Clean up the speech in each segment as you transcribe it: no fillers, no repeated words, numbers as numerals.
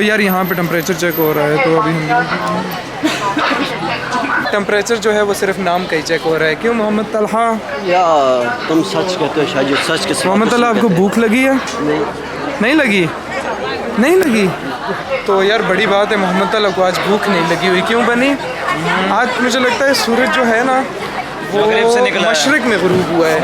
यार यहाँ पे टेम्परेचर चेक हो रहा है, तो अभी हम टेम्परेचर जो है वो सिर्फ नाम का ही चेक हो रहा है। क्यों मोहम्मद तलहा? या तुम सच कहते हो शायद, सच के मोहम्मद तलहा आपको भूख लगी है? नहीं लगी? नहीं लगी? तो यार बड़ी बात है, मोहम्मद तलहा को आज भूख नहीं लगी हुई। क्यों बनी? आज मुझे लगता है सूरज जो है ना वो मशरक़ में ग़ुरूब हुआ है।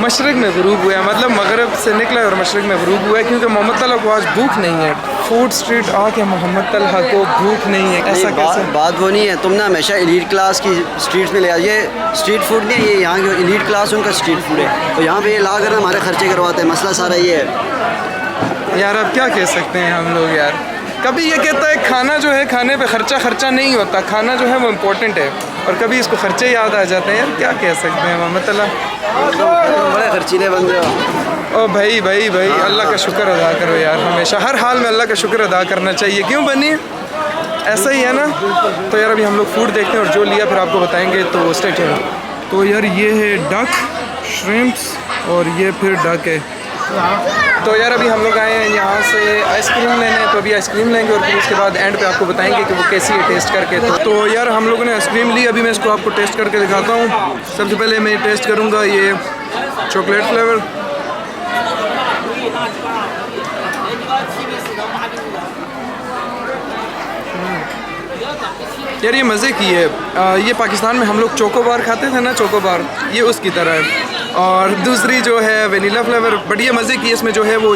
मशरक़ में ग़ुरूब हुआ है, मतलब मगरब से निकला है और मशरक़ में ग़ुरूब हुआ है, क्योंकि मोहम्मद तलहा को आज भूख नहीं है। फूड स्ट्रीट आके मोहम्मद तलहा को भूख नहीं है, ऐसा कैसे? बात वो नहीं है, तुम ना हमेशा एलीट क्लास की स्ट्रीट में ले आओ। ये स्ट्रीट फूड नहीं है, ये यहाँ की एलीट क्लास उनका स्ट्रीट फूड है, तो यहाँ पे ये ला कर हमारे खर्चे करवाते हैं। मसला सारा ये है यार। अब क्या कह सकते हैं हम लोग यार। कभी ये कहता है खाना जो है, खाने पे खर्चा नहीं होता, खाना जो है वो इम्पोर्टेंट है, और कभी इसको खर्चे याद आ जाते हैं। यार क्या कह सकते हैं मोहम्मद तलहा, बड़े खर्चीले बंदे हो। ओ भाई भाई भाई, अल्लाह का शुक्र अदा करो यार, हमेशा हर हाल में अल्लाह का शुक्र अदा करना चाहिए। क्यों बनी? ऐसा ही है ना। तो यार अभी हम लोग फूड देखते हैं और जो लिया फिर आपको बताएंगे, तो स्टे ट्यून्ड। तो यार ये है डक, श्रिम्प्स, और ये फिर डक है। तो यार अभी हम लोग आए हैं यहाँ से आइसक्रीम लेने, तो अभी आइसक्रीम लेंगे और फिर उसके बाद एंड पे आपको बताएंगे कि वो कैसी है टेस्ट करके। तो यार हम लोगों ने आइसक्रीम ली, अभी मैं इसको आपको टेस्ट करके दिखाता हूँ। सबसे पहले मैं टेस्ट करूँगा ये चॉकलेट फ्लेवर। यार ये मज़े की है। ये पाकिस्तान में हम लोग चोकोबार खाते थे ना, चोकोबार, ये उसकी तरह है। और दूसरी जो है वेनीला फ्लेवर, बढ़िया मज़े की है। इसमें जो है वो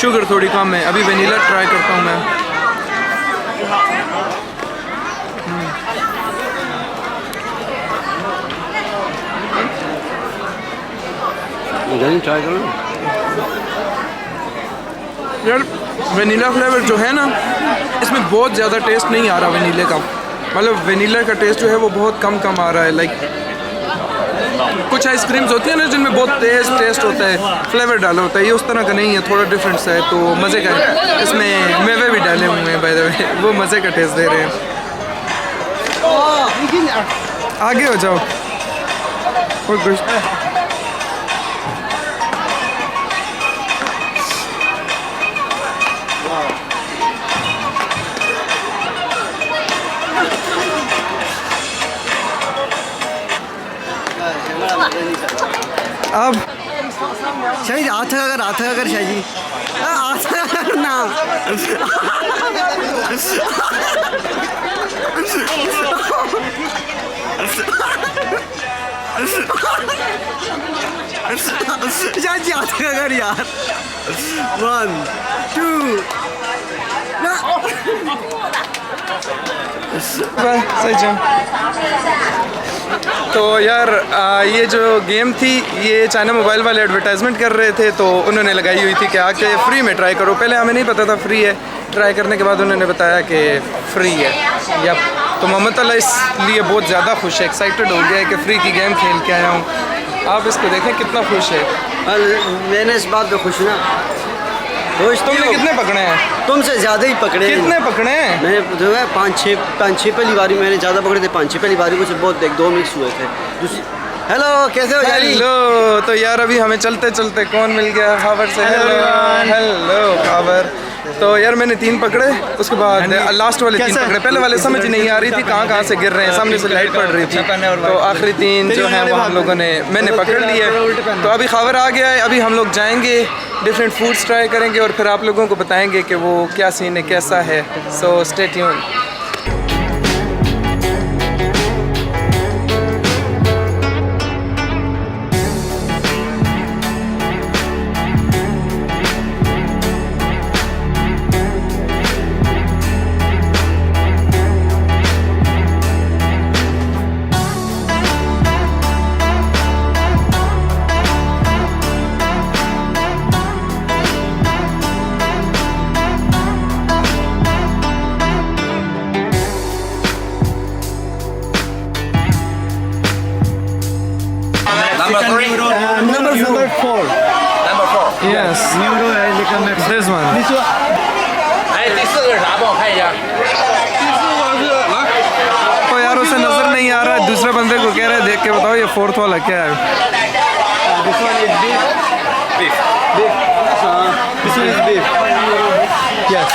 शुगर थोड़ी कम है। अभी वेनीला ट्राई करता हूँ मैं। ट्राई करो यार। वेनीला फ्लेवर जो है ना, इसमें बहुत ज़्यादा टेस्ट नहीं आ रहा वेनीले का, मतलब वेनीला का टेस्ट जो है वो बहुत कम आ रहा है। लाइक कुछ आइसक्रीम्स होती है ना जिनमें बहुत तेज़ टेस्ट होता है, फ्लेवर डाला होता है, ये उस तरह का नहीं है, थोड़ा डिफरेंस है, तो मज़े का है। इसमें मेवे भी डाले हुए हैं बाय द वे, वो मज़े का टेस्ट दे रहे हैं। आगे हो जाओ। अब शायद हाथ अगर शायद ना अगर यार 1 2 सही चल। तो यार ये जो गेम थी ये चाइना मोबाइल वाले एडवर्टाइजमेंट कर रहे थे, तो उन्होंने लगाई हुई थी कि आके फ्री में ट्राई करो। पहले हमें नहीं पता था फ्री है, ट्राई करने के बाद उन्होंने बताया कि फ्री है। या तो मोहम्मद तलहा इसलिए बहुत ज़्यादा खुश है, एक्साइटेड हो गया है कि फ्री की गेम खेल के आया हूँ। आप इसको देखें कितना खुश है। मैंने इस बात पे खुश ना, तुमने कितने पकड़े हैं? तुमसे ज़्यादा ही पकड़े। कितने पकड़े हैं? मैंने जो है 5-6 पहली बारी मैंने ज़्यादा पकड़े थे। 5-6 पहली बारी मुझे बहुत 2 मिक्स हुए थे। हेलो, कैसे हो यारी? हेलो। तो यार अभी हमें चलते चलते कौन मिल गया? खाबर से। हेलो खाबर। तो यार मैंने 3 पकड़े, उसके बाद लास्ट वाले 3 पकड़े। पहले वाले समझ नहीं आ रही थी कहाँ से गिर रहे हैं, सामने से लाइट पड़ रही थी, तो आखिरी 3 जो हैं वो हम लोगों ने मैंने पकड़ लिए। तो अभी खाबर आ गया है, अभी हम लोग जाएंगे, डिफरेंट फूड्स ट्राई करेंगे और फिर आप लोगों को बताएंगे कि वो क्या सीन है, कैसा है। So stay tuned. Number 4. Yes. This one. 哎，第4个是啥？帮我看一下。 तो यार उसे नजर नहीं आ रहा है, दूसरे बंदे को कह रहा है देख के बताओ ये 4th वाला क्या है। This one is beef. Beef. This one is beef. Yes.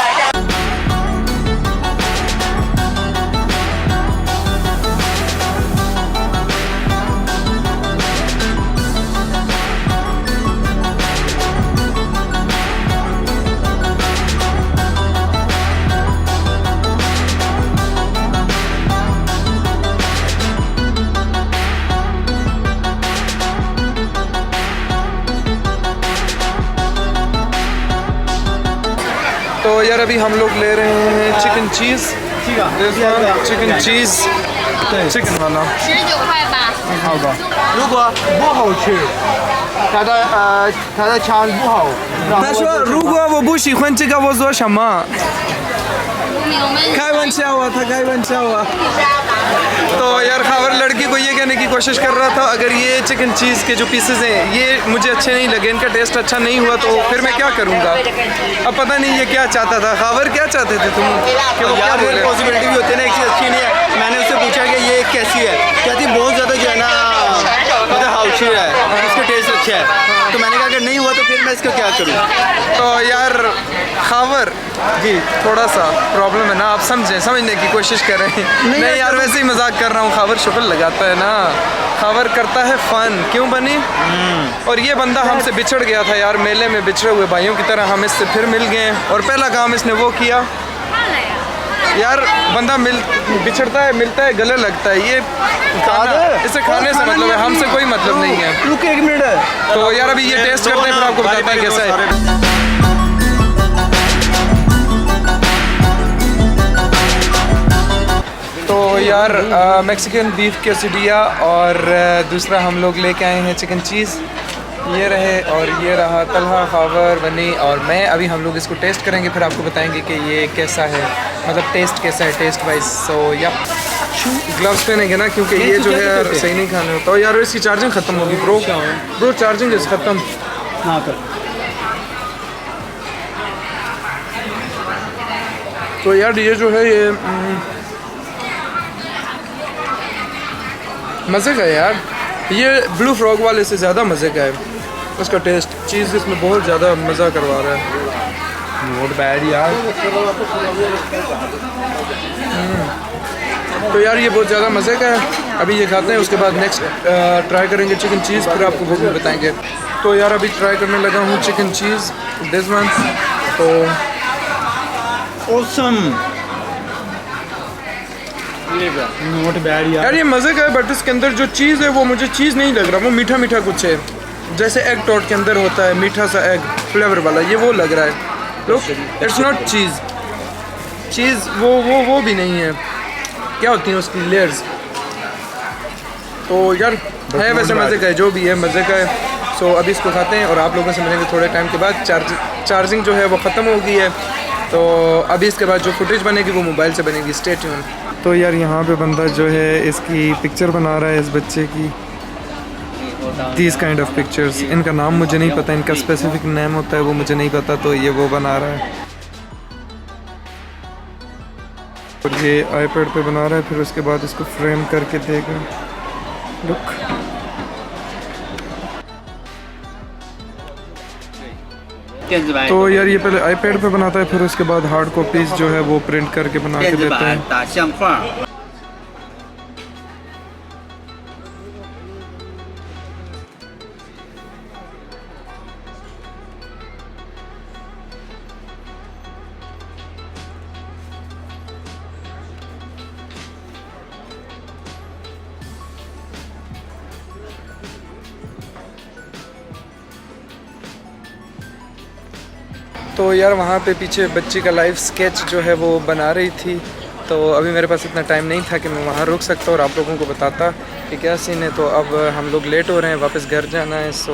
तो यार अभी हम लोग ले रहे हैं चिकन चीज़, चिकन चीज़ चिकन वाला। 19块吧。好吧。如果不好吃，它的腔不好。他说如果我不喜欢这个我做什么？我们开玩笑啊，他开玩笑啊। तो यार खावर लड़की को ये कहने की कोशिश कर रहा था अगर ये चिकन चीज़ के जो पीसेस हैं ये मुझे अच्छे नहीं लगे, इनका टेस्ट अच्छा नहीं हुआ तो फिर मैं क्या करूँगा। अब पता नहीं ये क्या चाहता था। खावर क्या चाहते थे तुम कि वो क्या बोले? पॉसिबिलिटी भी होती है ना, एक चीज़ अच्छी नहीं है। मैंने उससे पूछा कि ये कैसी है, कहती बहुत ज़्यादा जो है ना मतलब हाउशी है, इसका टेस्ट अच्छा है। तो मैंने कहा अगर नहीं हुआ तो फिर मैं इसका क्या करूँ। तो यार खावर जी थोड़ा सा प्रॉब्लम है ना, आप समझने की कोशिश कर रहे हैं। नहीं यार वैसे ही मजाक कर रहा हूँ। खावर शुक्र लगाता है ना, खावर करता है फन, क्यों बनी। और ये बंदा हमसे बिछड़ गया था यार, मेले में बिछड़े हुए भाइयों की तरह हम इससे फिर मिल गए और पहला काम इसने वो किया। यार बंदा बिछड़ता है, मिलता है, गले लगता है, ये इसे खाने से मतलब है, हमसे कोई मतलब नहीं है। रुक एक मिनट। तो यार अभी ये टेस्ट करते हैं फिर आपको बताते हैं कैसा है। तो यार मैक्सिकन बीफ quesadilla और दूसरा हम लोग लेके आए हैं चिकन चीज़, ये रहे और ये रहा तलहा, खावर, बनी और मैं। अभी हम लोग इसको टेस्ट करेंगे फिर आपको बताएंगे कि ये कैसा है, मतलब टेस्ट कैसा है टेस्ट वाइज। सो या ग्लव्स पहनेंगे ना क्योंकि ये जो है यार सही नहीं खाने होता। और यार इसकी चार्जिंग ख़त्म होगी ब्रो चार्जिंग इस ख़त्म। हाँ कर। तो यार ये जो है ये मज़े का है यार, ये ब्लू फ्रॉग वाले से ज़्यादा मज़े का है उसका टेस्ट। चीज़ इसमें बहुत ज़्यादा मज़ा करवा रहा है। नॉट बैड यार। तो यार ये बहुत ज़्यादा मज़े का है। अभी ये खाते हैं, उसके बाद नेक्स्ट ट्राई करेंगे चिकन चीज़, फिर आपको वो भी बताएंगे। तो यार अभी ट्राई करने लगा हूँ चिकन चीज़ दिस वन। तो ऑसम। नॉट बैड यार ये मज़े का है बट इसके अंदर जो चीज़ है वो मुझे चीज़ नहीं लग रहा, वो मीठा मीठा कुछ है, जैसे एग टोट के अंदर होता है मीठा सा एग फ्लेवर वाला, ये वो लग रहा है। लुक इट्स नॉट चीज़ वो भी नहीं है। क्या होती हैं उसकी लेयर्स। तो यार है वैसे मज़े का है, जो भी है मज़े का है। सो अभी इसको खाते हैं और आप लोगों से मिलेंगे थोड़े टाइम के बाद। चार्जिंग जो है वो ख़त्म हो गई है, तो अभी इसके बाद जो फुटेज बनेगी वो मोबाइल से बनेगी। Stay tune. तो यार यहाँ पे बंदा जो है इसकी पिक्चर बना रहा है इस बच्चे की। दीज काइंड ऑफ पिक्चर्स, इनका नाम मुझे नहीं पता, इनका स्पेसिफिक नेम होता है वो मुझे नहीं पता, तो ये वो बना रहा है। और ये आईपैड पे बना रहा है, फिर उसके बाद इसको फ्रेम करके देगा। लुक तो यार ये पहले आईपैड पे बनाता है, फिर उसके बाद हार्ड कॉपीज जो है वो प्रिंट करके बना के देता है। तो यार वहाँ पे पीछे बच्ची का लाइव स्केच जो है वो बना रही थी, तो अभी मेरे पास इतना टाइम नहीं था कि मैं वहाँ रुक सकता और आप लोगों को बताता कि क्या सीन है। तो अब हम लोग लेट हो रहे हैं, वापस घर जाना है। So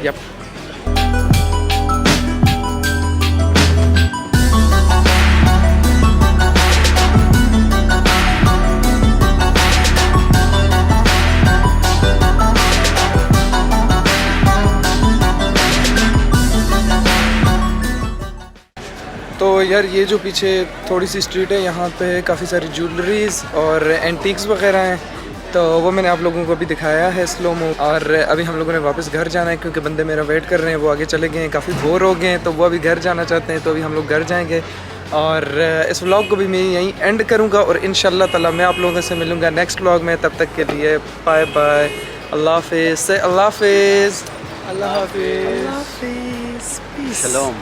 yup. तो यार ये जो पीछे थोड़ी सी स्ट्रीट है, यहाँ पे काफ़ी सारी ज्वेलरीज़ और एंटीक्स वगैरह हैं, तो वो मैंने आप लोगों को अभी दिखाया है स्लोमो। और अभी हम लोगों ने वापस घर जाना है क्योंकि बंदे मेरा वेट कर रहे हैं, वो आगे चले गए हैं, काफ़ी बोर हो गए हैं, तो वो अभी घर जाना चाहते हैं, तो अभी हम लोग घर जाएंगे। और इस व्लॉग को भी मैं यहीं एंड करूँगा और इंशाल्लाह ताला मैं आप लोगों से मिलूँगा नेक्स्ट व्लॉग में। तब तक के लिए बाय बाय, अल्लाह हाफिज़, से अल्लाह हाफिज़, अल्लाह हाफिज़, सलाम।